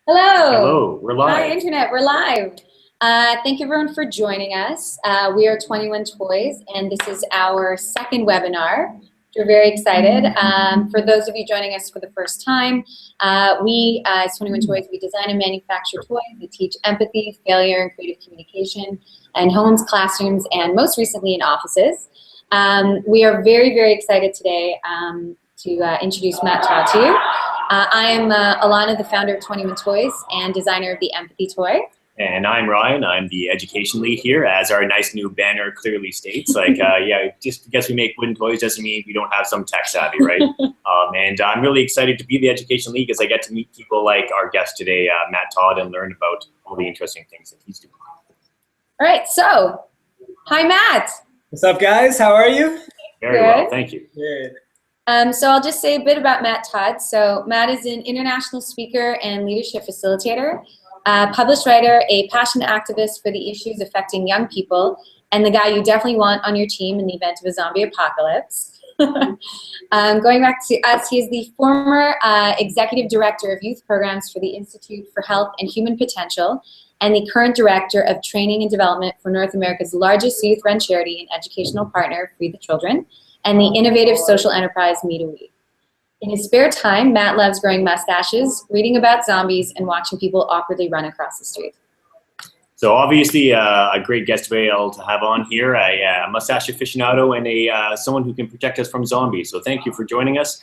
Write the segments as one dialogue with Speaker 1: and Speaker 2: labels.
Speaker 1: Hello.
Speaker 2: Hello, we're
Speaker 1: Hi,
Speaker 2: live.
Speaker 1: Internet. We're live. Thank you, everyone, for joining us. We are 21 Toys, and this is our second webinar. We're very excited. For those of you joining us for the first time, we, as 21 Toys, we design and manufacture toys that teach empathy, failure, and creative communication in homes, classrooms, and most recently in offices. We are very, very excited today to introduce Matt Tod to you. I am Ilana, the founder of 21 Toys and designer of the Empathy Toy.
Speaker 2: And I'm Ryan. I'm the education lead here, as our nice new banner clearly states. Yeah, just because we make wooden toys doesn't mean we don't have some tech savvy, right? And I'm really excited to be the education lead because I get to meet people like our guest today, Matt Tod, and learn about all the interesting things that he's doing.
Speaker 1: All right, so, hi, Matt.
Speaker 3: What's up, guys? How are you?
Speaker 2: Very well, thank you.
Speaker 3: Good.
Speaker 1: So I'll just say a bit about Matt Tod. So Matt is an international speaker and leadership facilitator, published writer, a passionate activist for the issues affecting young people, and the guy you definitely want on your team in the event of a zombie apocalypse. Going back to us, he is the former executive director of youth programs for the Institute for Health and Human Potential, and the current director of training and development for North America's largest youth-run charity and educational partner, Free the Children, and the innovative social enterprise Me to We. In his spare time, Matt loves growing mustaches, reading about zombies, and watching people awkwardly run across the street.
Speaker 2: So obviously a great guest to be able to have on here, a mustache aficionado and someone who can protect us from zombies. So thank you for joining us.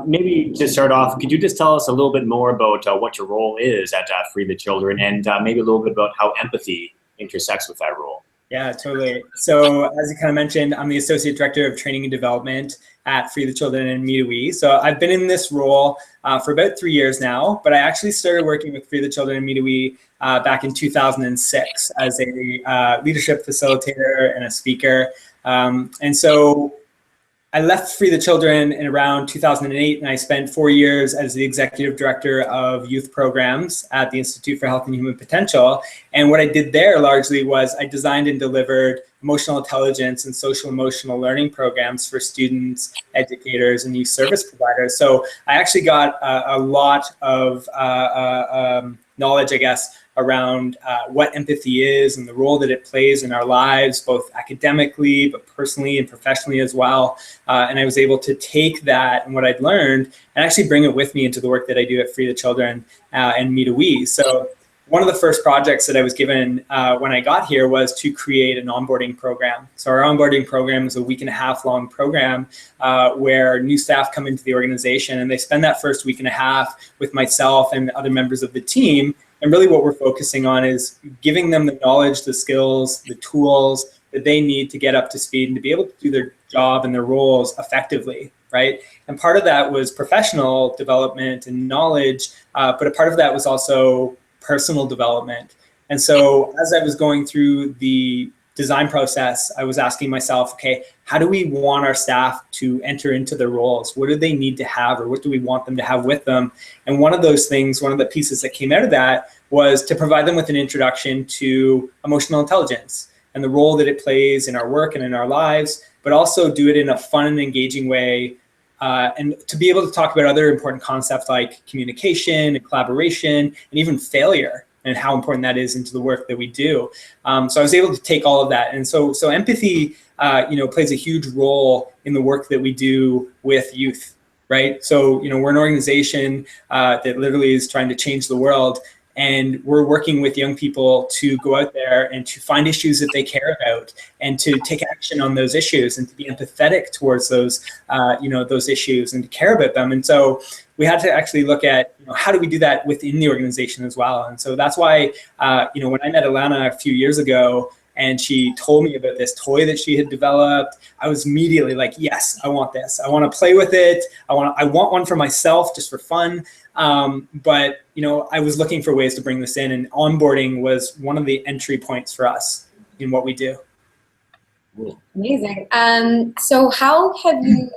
Speaker 2: Maybe to start off, could you just tell us a little bit more about what your role is at Free the Children, and maybe a little bit about how empathy intersects with that role?
Speaker 3: Yeah, totally. So as you kind of mentioned, I'm the Associate Director of Training and Development at Free the Children and Me to We. So I've been in this role for about 3 years now, but I actually started working with Free the Children and Me to We back in 2006 as a leadership facilitator and a speaker. And so I left Free the Children in around 2008, and I spent 4 years as the executive director of youth programs at the Institute for Health and Human Potential. And what I did there largely was I designed and delivered emotional intelligence and social emotional learning programs for students, educators, and youth service providers. So I actually got a lot of knowledge, I guess, around what empathy is and the role that it plays in our lives, both academically, but personally and professionally as well. And I was able to take that and what I'd learned and actually bring it with me into the work that I do at Free the Children and Me to We. So one of the first projects that I was given when I got here was to create an onboarding program. So our onboarding program is a 1.5 week long program where new staff come into the organization and they spend that first 1.5 weeks with myself and other members of the team. And really what we're focusing on is giving them the knowledge, the skills, the tools that they need to get up to speed and to be able to do their job and their roles effectively, right? And part of that was professional development and knowledge, but a part of that was also personal development. And so as I was going through the design process, I was asking myself, okay, how do we want our staff to enter into their roles? What do they need to have, or what do we want them to have with them? And one of those things, one of the pieces that came out of that was to provide them with an introduction to emotional intelligence and the role that it plays in our work and in our lives, but also do it in a fun and engaging way, and to be able to talk about other important concepts like communication and collaboration and even failure, and how important that is into the work that we do. So I was able to take all of that. And so empathy, plays a huge role in the work that we do with youth, right? So, we're an organization that literally is trying to change the world. And we're working with young people to go out there and to find issues that they care about and to take action on those issues and to be empathetic towards those, those issues and to care about them. And so we had to actually look at, how do we do that within the organization as well? And so that's why, when I met Ilana a few years ago and she told me about this toy that she had developed, I was immediately like, yes, I want this. I want to play with it. I want one for myself just for fun. But I was looking for ways to bring this in, and onboarding was one of the entry points for us in what we do.
Speaker 1: Amazing. So how have you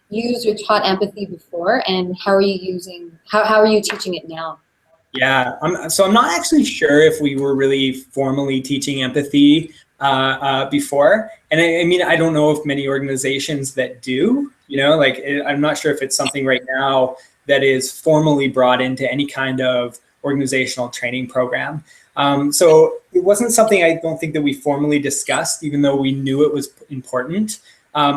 Speaker 1: used or taught empathy before, and how are you teaching it now?
Speaker 3: Yeah, I'm not actually sure if we were really formally teaching empathy before. And I mean, I don't know if many organizations that do, I'm not sure if it's something right now that is formally brought into any kind of organizational training program. So it wasn't something I don't think that we formally discussed, even though we knew it was important.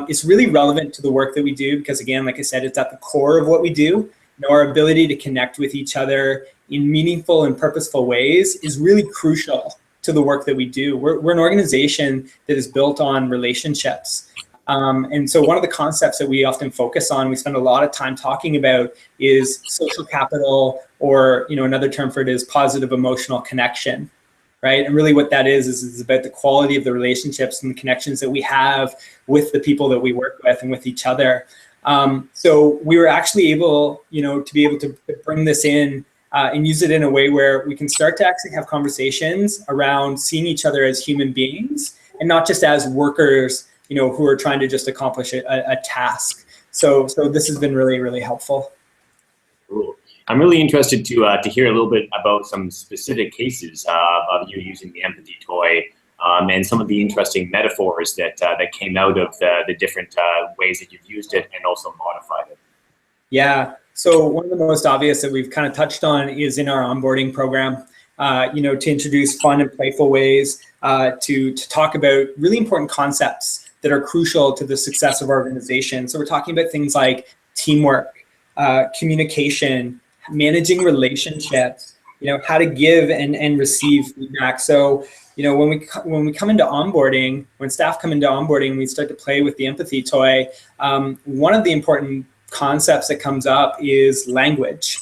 Speaker 3: It's really relevant to the work that we do because, again, like I said, it's at the core of what we do. Our ability to connect with each other in meaningful and purposeful ways is really crucial to the work that we do. We're an organization that is built on relationships. And so one of the concepts that we often focus on, we spend a lot of time talking about, is social capital, or another term for it is positive emotional connection, right? And really what that is about the quality of the relationships and the connections that we have with the people that we work with and with each other. So we were actually able, to be able to bring this in and use it in a way where we can start to actually have conversations around seeing each other as human beings and not just as workers, who are trying to just accomplish a task. So this has been really, really helpful.
Speaker 2: Cool. I'm really interested to hear a little bit about some specific cases of you using the empathy toy. And some of the interesting metaphors that came out of the different ways that you've used it and also modified it.
Speaker 3: Yeah, so one of the most obvious that we've kind of touched on is in our onboarding program, to introduce fun and playful ways to talk about really important concepts that are crucial to the success of our organization. So we're talking about things like teamwork, communication, managing relationships, how to give and receive feedback. So when we come into onboarding, when staff come into onboarding, we start to play with the empathy toy. One of the important concepts that comes up is language.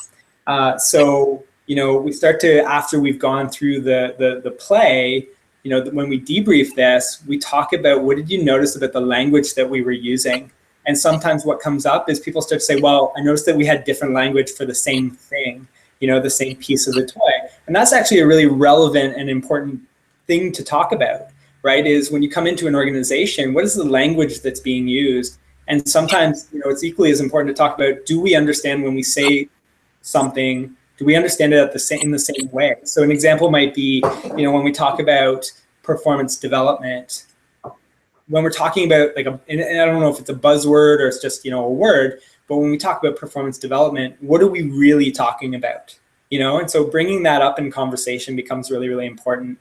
Speaker 3: So we start to, after we've gone through the play, when we debrief this, we talk about, what did you notice about the language that we were using? And sometimes what comes up is people start to say, well, I noticed that we had different language for the same thing, the same piece of the toy. And that's actually a really relevant and important thing to talk about, right? Is when you come into an organization, what is the language that's being used? And sometimes, it's equally as important to talk about, do we understand when we say something, do we understand it in the same way? So an example might be, when we talk about performance development, when we're talking about and I don't know if it's a buzzword or it's just, a word, but when we talk about performance development, what are we really talking about? And so bringing that up in conversation becomes really, really important.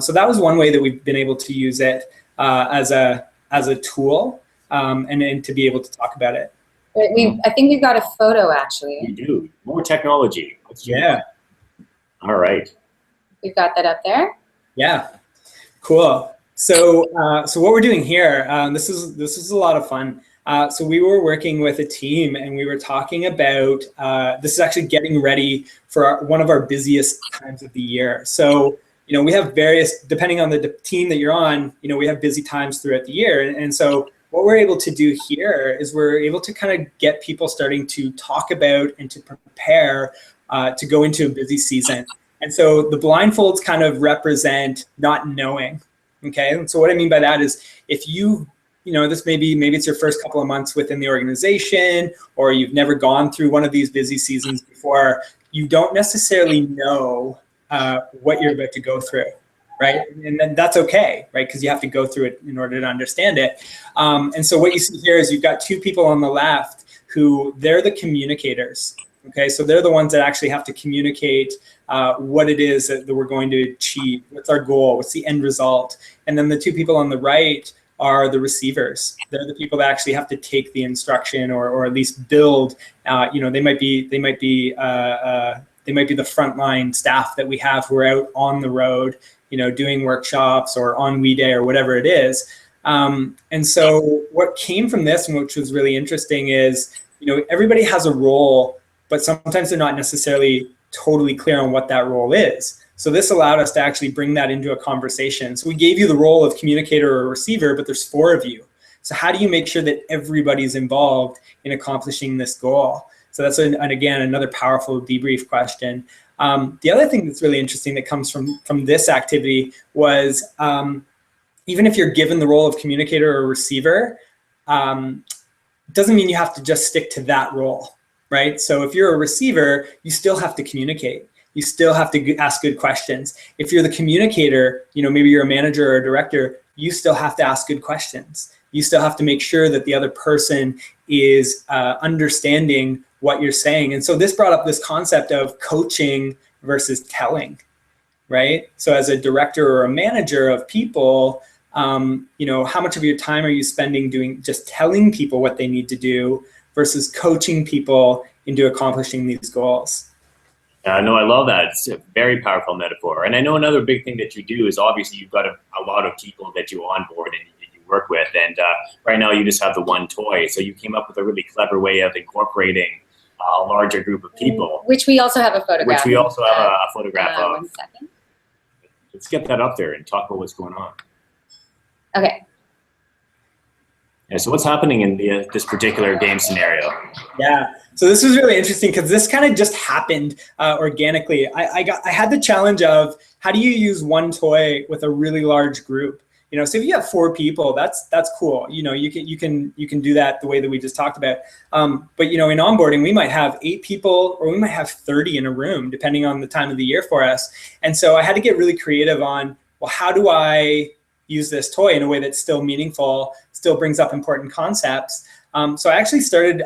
Speaker 3: So that was one way that we've been able to use it as a tool and to be able to talk about it.
Speaker 1: I think we've got a photo, actually.
Speaker 2: We do. More technology.
Speaker 3: Yeah.
Speaker 2: All right.
Speaker 1: We've got that up there.
Speaker 3: Yeah. Cool. So what we're doing here, this is a lot of fun. So we were working with a team and we were talking about, this is actually getting ready for one of our busiest times of the year. So, we have various, depending on the team that you're on, we have busy times throughout the year. And so what we're able to do here is we're able to kind of get people starting to talk about and to prepare to go into a busy season. And so the blindfolds kind of represent not knowing. Okay, and so what I mean by that is, if this maybe it's your first couple of months within the organization, or you've never gone through one of these busy seasons before, you don't necessarily know what you're about to go through, right? And then that's okay, right? Because you have to go through it in order to understand it. And so what you see here is you've got two people on the left who, they're the communicators. Okay, so they're the ones that actually have to communicate what it is that we're going to achieve. What's our goal? What's the end result? And then the two people on the right are the receivers. They're the people that actually have to take the instruction or at least build. They might be the frontline staff that we have who are out on the road, doing workshops or on We Day or whatever it is. And so what came from this, and which was really interesting, is everybody has a role, but sometimes they're not necessarily totally clear on what that role is. So this allowed us to actually bring that into a conversation. So we gave you the role of communicator or receiver, but there's 4 of you. So how do you make sure that everybody's involved in accomplishing this goal? So that's, again, another powerful debrief question. The other thing that's really interesting that comes from this activity was, even if you're given the role of communicator or receiver, doesn't mean you have to just stick to that role. Right? So if you're a receiver, you still have to communicate. You still have to ask good questions. If you're the communicator, maybe you're a manager or a director, you still have to ask good questions. You still have to make sure that the other person is understanding what you're saying. And so this brought up this concept of coaching versus telling, right? So as a director or a manager of people, you know, how much of your time are you spending doing just telling people what they need to do versus coaching people into accomplishing these goals?
Speaker 2: No, I love that. It's a very powerful metaphor. And I know another big thing that you do is obviously you've got a lot of people that you onboard and you work with. And right now you just have the one toy. So you came up with a really clever way of incorporating a larger group of people.
Speaker 1: Which we also have a photograph.
Speaker 2: Which we also have a photograph of.
Speaker 1: 1 second.
Speaker 2: Let's get that up there and talk about what's going on.
Speaker 1: Okay.
Speaker 2: Yeah, so what's happening in this particular game scenario?
Speaker 3: Yeah, so this was really interesting because this kind of just happened organically. I had the challenge of how do you use one toy with a really large group? You know, so if you have 4 people, that's cool. You know, you can do that the way that we just talked about. But you know, in onboarding, we might have 8 people or we might have 30 in a room, depending on the time of the year for us. And so I had to get really creative on, well, how do I use this toy in a way that's still meaningful, still brings up important concepts. So I actually started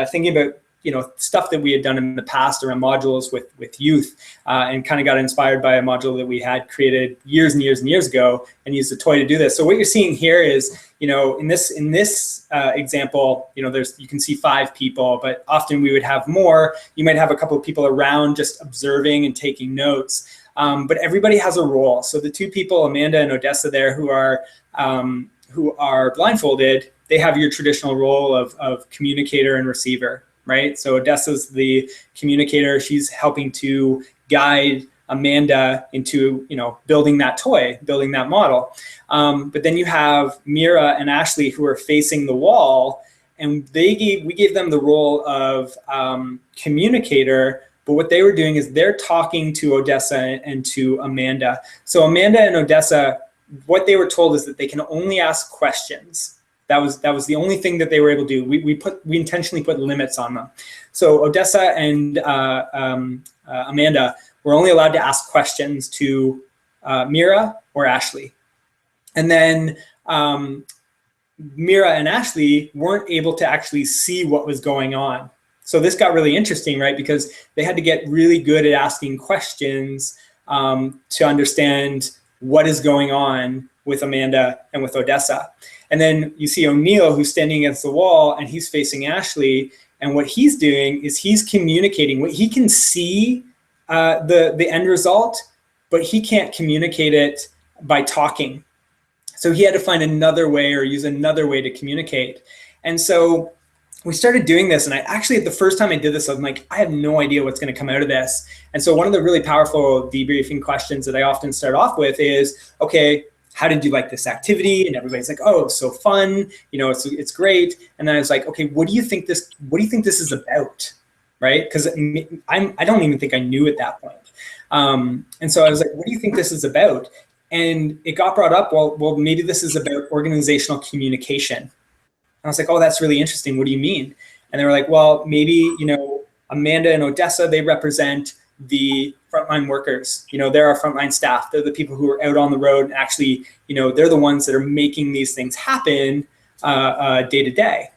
Speaker 3: thinking about, you know, stuff that we had done in the past around modules with youth, and kind of got inspired by a module that we had created years and years and years ago, and used the toy to do this. So what you're seeing here is, you know, in this example, you know, you can see 5 people, but often we would have more. You might have a couple of people around just observing and taking notes. But everybody has a role. So the 2 people, Amanda and Odessa there, who are blindfolded, they have your traditional role of communicator and receiver, right? So Odessa's the communicator. She's helping to guide Amanda into, you know, building that toy, building that model. But then you have Mira and Ashley who are facing the wall, and we gave them the role of communicator. But what they were doing is they're talking to Odessa and to Amanda. So Amanda and Odessa, what they were told is that they can only ask questions. That was the only thing that they were able to do. We intentionally put limits on them. So Odessa and Amanda were only allowed to ask questions to Mira or Ashley. And then Mira and Ashley weren't able to actually see what was going on. So this got really interesting, right? Because they had to get really good at asking questions to understand what is going on with Amanda and with Odessa. And then you see O'Neill, who's standing against the wall, and he's facing Ashley. And what he's doing is he's communicating. He can see the end result, but he can't communicate it by talking. So he had to find another way or use another way to communicate. And so we started doing this, and I actually, the first time I did this, I'm like, I have no idea what's going to come out of this. And so one of the really powerful debriefing questions that I often start off with is, okay, how did you like this activity? And everybody's like, oh, it's so fun, you know, it's great. And then I was like, okay, what do you think this is about, right? Because I don't even think I knew at that point. And so I was like, what do you think this is about? And it got brought up, well, maybe this is about organizational communication. And I was like, oh, that's really interesting. What do you mean? And they were like, well, maybe, you know, Amanda and Odessa, they represent the frontline workers. You know, they're our frontline staff. They're the people who are out on the road and actually, you know, they're the ones that are making these things happen day to day.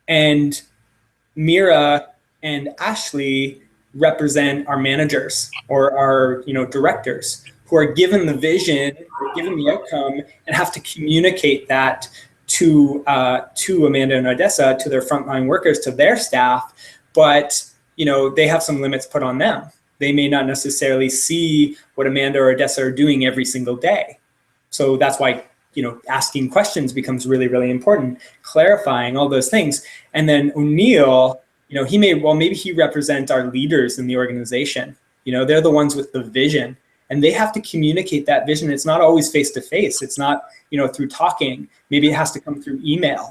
Speaker 3: And Mira and Ashley represent our managers or our, you know, directors who are given the vision, given the outcome, and have to communicate that to Amanda and Odessa, to their frontline workers, to their staff. But, you know, they have some limits put on them. They may not necessarily see what Amanda or Odessa are doing every single day. So that's why, you know, asking questions becomes really, really important, clarifying all those things. And then O'Neill, you know, maybe he represents our leaders in the organization. You know, they're the ones with the vision, and they have to communicate that vision. It's not always face-to-face. It's not, you know, through talking. Maybe it has to come through email.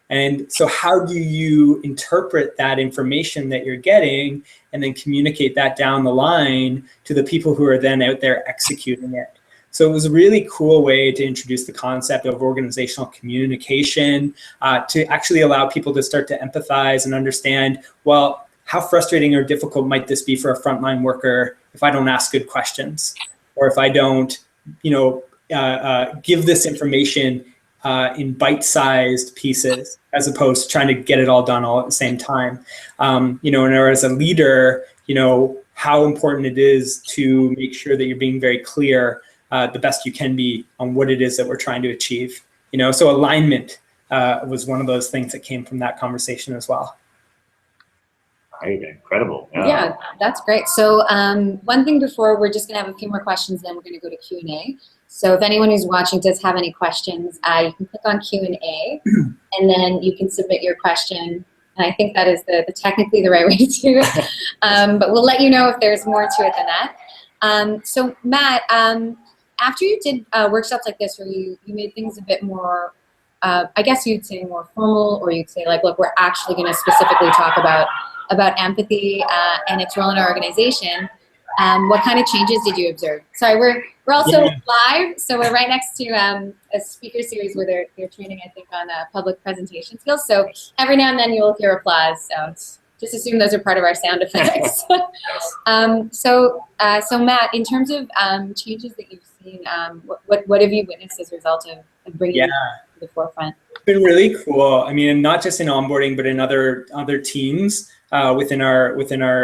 Speaker 3: And so how do you interpret that information that you're getting and then communicate that down the line to the people who are then out there executing it? So it was a really cool way to introduce the concept of organizational communication, to actually allow people to start to empathize and understand, well, how frustrating or difficult might this be for a frontline worker if I don't ask good questions, or if I don't, you know, give this information in bite-sized pieces, as opposed to trying to get it all done all at the same time. You know, and as a leader, you know, how important it is to make sure that you're being very clear, the best you can be, on what it is that we're trying to achieve. You know, so alignment was one of those things that came from that conversation as well.
Speaker 2: Right, incredible.
Speaker 1: Yeah, that's great. So one thing before, we're just gonna have a few more questions, then we're gonna go to Q&A. So if anyone who's watching does have any questions, you can click on Q&A, and then you can submit your question. And I think that is technically the right way to do it. But we'll let you know if there's more to it than that. So Matt, after you did workshops like this, where you made things a bit more, I guess you'd say more formal, or you'd say like, look, we're actually gonna specifically talk about empathy and its role in our organization. What kind of changes did you observe? Sorry, we're also live, so we're right next to a speaker series where they're training, I think, on public presentation skills. So every now and then you'll hear applause. So just assume those are part of our sound effects. So Matt, in terms of changes that you've seen, what have you witnessed as a result of bringing it to the forefront?
Speaker 3: It's been really cool. I mean, not just in onboarding, but in other teams within our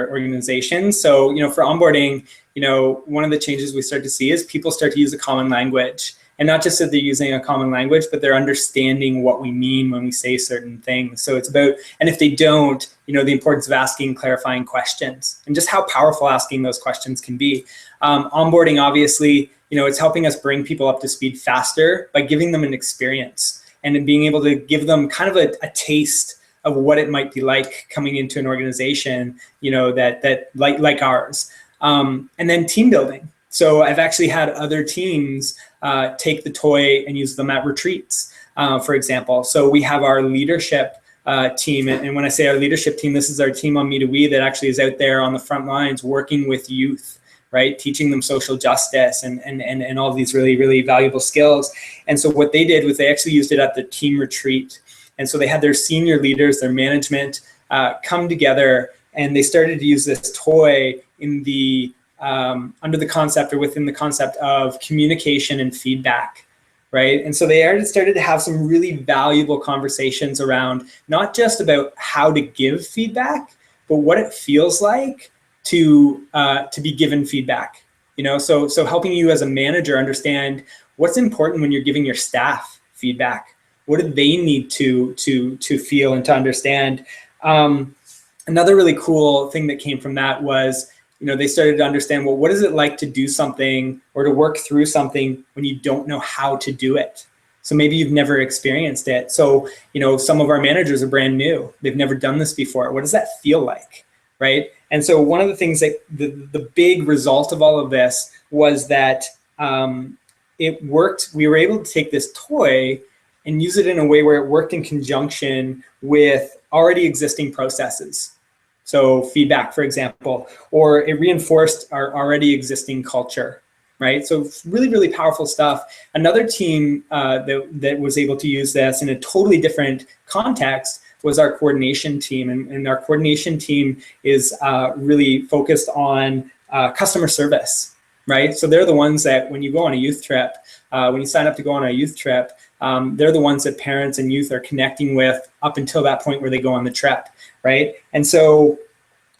Speaker 3: organization. So, you know, for onboarding, you know, one of the changes we start to see is people start to use a common language, and not just that they're using a common language, but they're understanding what we mean when we say certain things. So it's about, and if they don't, you know, the importance of asking clarifying questions, and just how powerful asking those questions can be. Onboarding, obviously, you know, it's helping us bring people up to speed faster by giving them an experience, and in being able to give them kind of a taste of what it might be like coming into an organization, you know, that like ours. And then team building. So I've actually had other teams take the toy and use them at retreats, for example. So we have our leadership team, and when I say our leadership team, this is our team on Me to We that actually is out there on the front lines working with youth, right? Teaching them social justice and all these really, really valuable skills. And so what they did was they actually used it at the team retreat. And so they had their senior leaders, their management, come together, and they started to use this toy in the under the concept, or within the concept of communication and feedback, right? And so they started to have some really valuable conversations around not just about how to give feedback, but what it feels like to be given feedback. You know, so helping you as a manager understand what's important when you're giving your staff feedback. What do they need to feel and to understand? Another really cool thing that came from that was, you know, they started to understand, well, what is it like to do something or to work through something when you don't know how to do it? So maybe you've never experienced it. So, you know, some of our managers are brand new. They've never done this before. What does that feel like, right? And so one of the things that the big result of all of this was that it worked. We were able to take this toy and use it in a way where it worked in conjunction with already existing processes. So feedback, for example, or it reinforced our already existing culture, right? So really, really powerful stuff. Another team that was able to use this in a totally different context was our coordination team. And our coordination team is really focused on customer service, right? So they're the ones that when you go on a youth trip, when you sign up to go on a youth trip, they're the ones that parents and youth are connecting with up until that point where they go on the trip, right? And so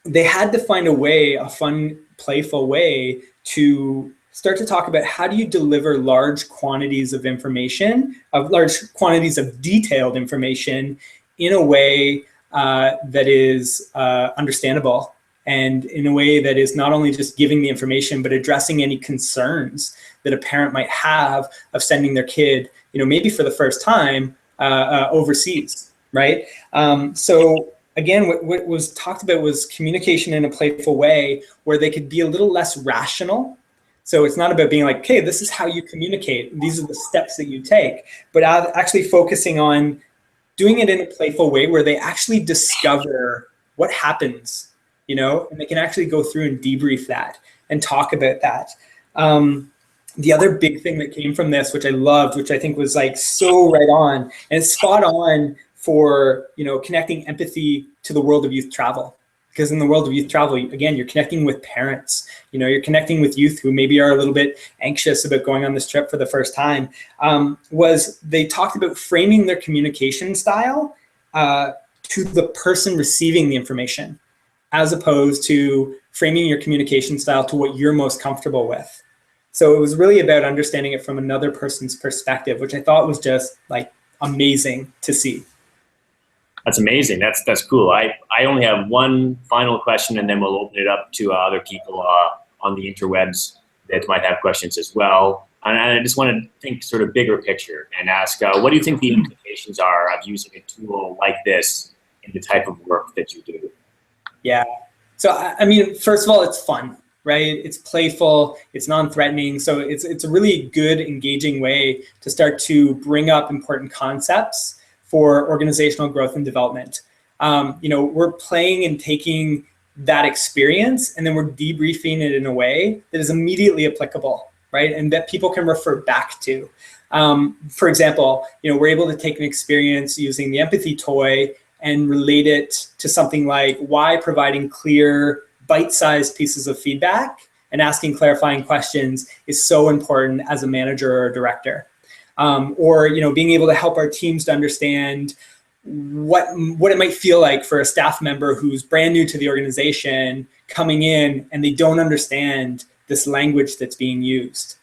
Speaker 3: they had to find a way, a fun, playful way to start to talk about how do you deliver large quantities of information, large quantities of detailed information in a way that is understandable, and in a way that is not only just giving the information, but addressing any concerns that a parent might have of sending their kid, you know, maybe for the first time overseas, right? So again, what was talked about was communication in a playful way where they could be a little less rational. So it's not about being like, okay, this is how you communicate. These are the steps that you take, but actually focusing on doing it in a playful way where they actually discover what happens, you know, and they can actually go through and debrief that and talk about that. The other big thing that came from this, which I loved, which I think was like so right on, and it's spot on for, you know, connecting empathy to the world of youth travel. because in the world of youth travel, again, you're connecting with parents, you're connecting with youth who maybe are a little bit anxious about going on this trip for the first time, was they talked about framing their communication style to the person receiving the information, as opposed to framing your communication style to what you're most comfortable with. So it was really about understanding it from another person's perspective, which I thought was just like amazing to see.
Speaker 2: That's amazing. That's cool. I only have one final question, and then we'll open it up to other people on the interwebs that might have questions as well. And I just want to think sort of bigger picture and ask, what do you think the implications are of using a tool like this in the type of work that you do?
Speaker 3: Yeah. So, I mean, first of all, it's fun, right? It's playful, it's non-threatening. So it's a really good, engaging way to start to bring up important concepts for organizational growth and development. We're playing and taking that experience, and then we're debriefing it in a way that is immediately applicable, right? And that people can refer back to. For example, we're able to take an experience using the empathy toy and relate it to something like why providing clear, bite-sized pieces of feedback and asking clarifying questions is so important as a manager or a director. Or being able to help our teams to understand what it might feel like for a staff member who's brand new to the organization coming in and they don't understand this language that's being used.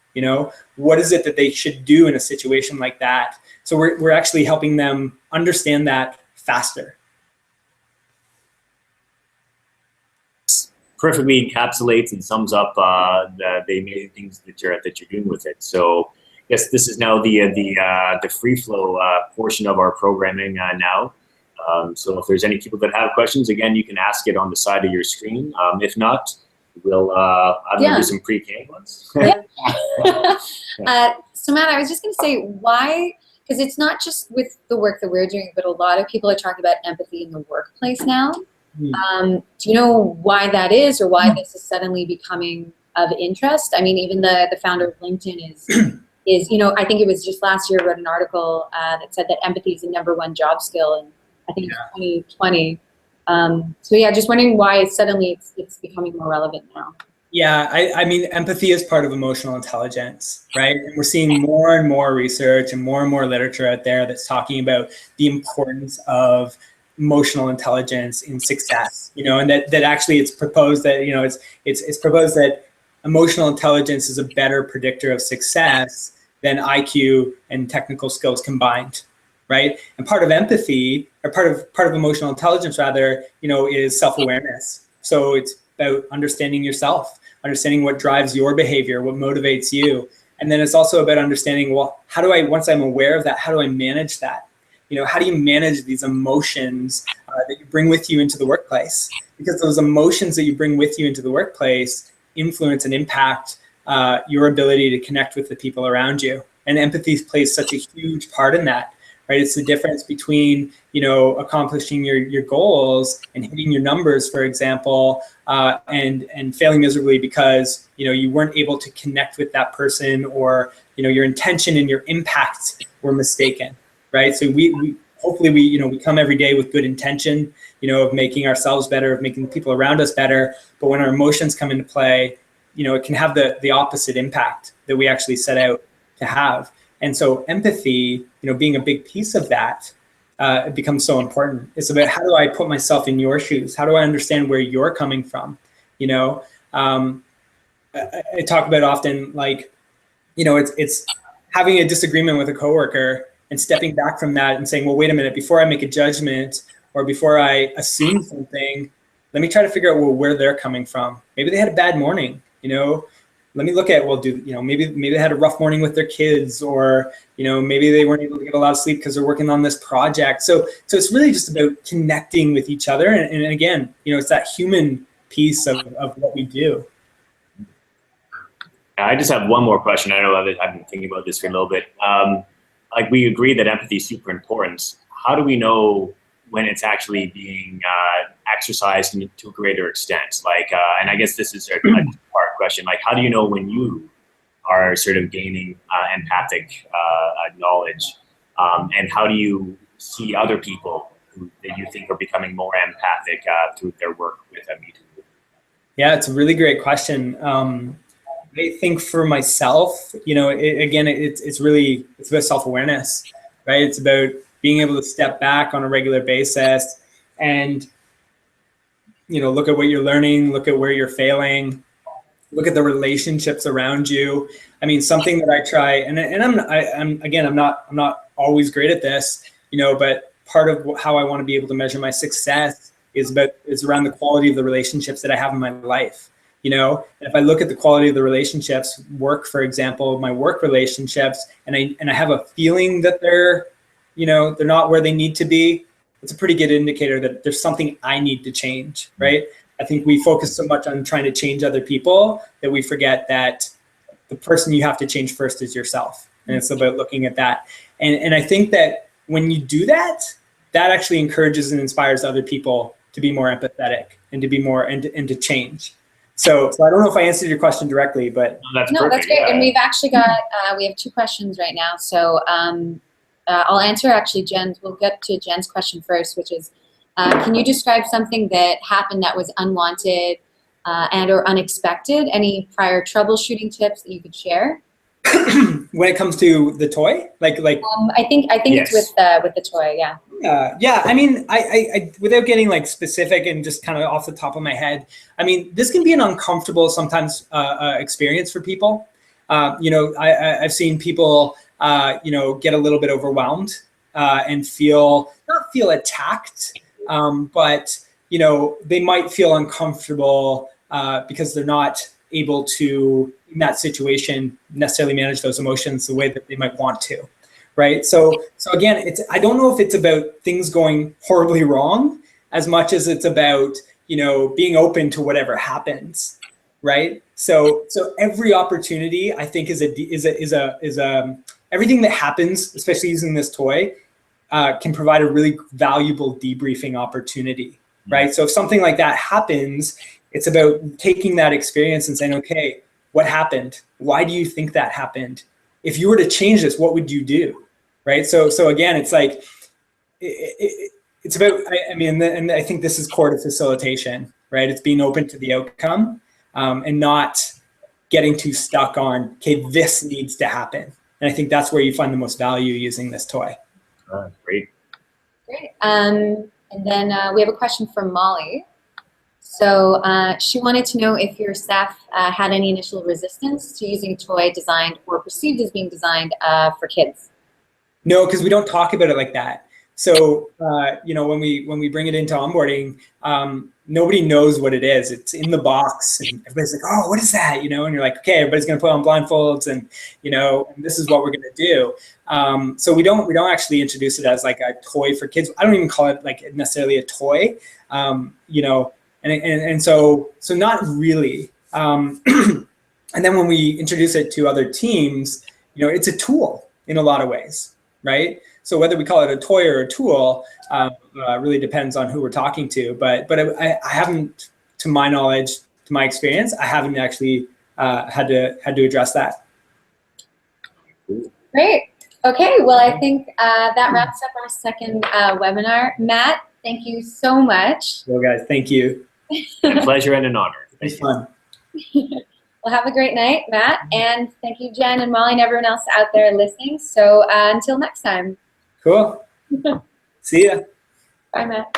Speaker 3: What is it that they should do in a situation like that? So we're actually helping them understand that faster.
Speaker 2: Perfectly encapsulates and sums up the amazing things that you're doing with it. So yes, this is now the free flow portion of our programming now. So if there's any people that have questions, again, you can ask it on the side of your screen. If not, we'll do some pre-K ones.
Speaker 1: Yeah. So Matt, I was just going to say why, because it's not just with the work that we're doing, but a lot of people are talking about empathy in the workplace now. Do you know why that is, or why this is suddenly becoming of interest? I mean, even the founder of LinkedIn is I think it was just last year wrote an article that said that empathy is the #1 job skill, and I think it's 2020. So yeah, just wondering why suddenly it's becoming more relevant now.
Speaker 3: Yeah, I mean, empathy is part of emotional intelligence, right? And we're seeing more and more research and more literature out there that's talking about the importance of emotional intelligence in success, and that actually it's proposed that, it's proposed that emotional intelligence is a better predictor of success than IQ and technical skills combined, right? And part of empathy, or part of emotional intelligence rather, is self-awareness. So it's about understanding yourself, understanding what drives your behavior, what motivates you. And then it's also about understanding, well, once I'm aware of that, how do I manage that? How do you manage these emotions that you bring with you into the workplace? Because those emotions that you bring with you into the workplace influence and impact your ability to connect with the people around you. And empathy plays such a huge part in that, right? It's the difference between, accomplishing your goals and hitting your numbers, for example, and failing miserably because, you weren't able to connect with that person, or, your intention and your impact were mistaken. Right, so we hopefully we come every day with good intention, of making ourselves better, of making the people around us better. But when our emotions come into play, it can have the opposite impact that we actually set out to have. And so empathy, being a big piece of that, it becomes so important. It's about, how do I put myself in your shoes? How do I understand where you're coming from? I talk about often, like, it's having a disagreement with a coworker and stepping back from that and saying, well, wait a minute, before I make a judgment or before I assume something, let me try to figure out where they're coming from. Maybe they had a bad morning, let me look at, maybe they had a rough morning with their kids, or, maybe they weren't able to get a lot of sleep because they're working on this project. So it's really just about connecting with each other. And again, it's that human piece of what we do.
Speaker 2: I just have one more question. I know I've been thinking about this for a little bit. Like, we agree that empathy is super important. How do we know when it's actually being exercised to a greater extent? Like, and I guess this is a two-part question. Like, how do you know when you are sort of gaining empathic knowledge? And how do you see other people that you think are becoming more empathic through their work with Me Too?
Speaker 3: Yeah, it's a really great question. I think for myself, it's about self-awareness, right? It's about being able to step back on a regular basis and, look at what you're learning, look at where you're failing, look at the relationships around you. I mean, something that I try, and I'm not always great at this, but part of how I want to be able to measure my success is around the quality of the relationships that I have in my life. And if I look at the quality of the relationships, work, for example, my work relationships, and I have a feeling that they're not where they need to be, it's a pretty good indicator that there's something I need to change, right? I think we focus so much on trying to change other people that we forget that the person you have to change first is yourself. And it's about looking at that. And I think that when you do that, that actually encourages and inspires other people to be more empathetic and to be more and to change. So I don't know if I answered your question directly, but
Speaker 2: that's
Speaker 1: great. Yeah. And we've actually got we have 2 questions right now. So I'll answer Jen's. We'll get to Jen's question first, which is, can you describe something that happened that was unwanted and or unexpected? Any prior troubleshooting tips that you could share?
Speaker 3: When it comes to the toy, like
Speaker 1: I think yes. It's with the toy, yeah.
Speaker 3: Yeah. I mean, I without getting like specific and just kind of off the top of my head, I mean, this can be an uncomfortable sometimes experience for people. I've seen people get a little bit overwhelmed and not feel attacked, but they might feel uncomfortable because they're not able to, in that situation, necessarily manage those emotions the way that they might want to, right? So again, I don't know if it's about things going horribly wrong as much as it's about being open to whatever happens, right? So every opportunity, I think, is everything that happens, especially using this toy, can provide a really valuable debriefing opportunity, right? So if something like that happens, it's about taking that experience and saying, okay, what happened? Why do you think that happened? If you were to change this, what would you do, right? So again, it's like, it's about, and I think this is core to facilitation, right? It's being open to the outcome and not getting too stuck on, okay, this needs to happen. And I think that's where you find the most value using this toy.
Speaker 2: Great.
Speaker 1: And then we have a question from Molly. So she wanted to know if your staff had any initial resistance to using a toy designed or perceived as being designed for kids.
Speaker 3: No, because we don't talk about it like that. So when we bring it into onboarding, nobody knows what it is. It's in the box, and everybody's like, "Oh, what is that?" And you're like, "Okay, everybody's gonna put on blindfolds, and and this is what we're gonna do." So we don't actually introduce it as like a toy for kids. I don't even call it like necessarily a toy. And so not really. And then when we introduce it to other teams, it's a tool in a lot of ways, right? So whether we call it a toy or a tool really depends on who we're talking to. But I haven't, to my knowledge, to my experience, I haven't actually had to address that.
Speaker 1: Great. Okay. Well, I think that wraps up our second webinar. Matt, thank you so much.
Speaker 3: Well, guys, thank you.
Speaker 2: A pleasure and an honor.
Speaker 3: It's fun.
Speaker 1: Well, have a great night, Matt. And thank you, Jen and Molly and everyone else out there listening. So until next time.
Speaker 3: Cool. See ya.
Speaker 1: Bye, Matt.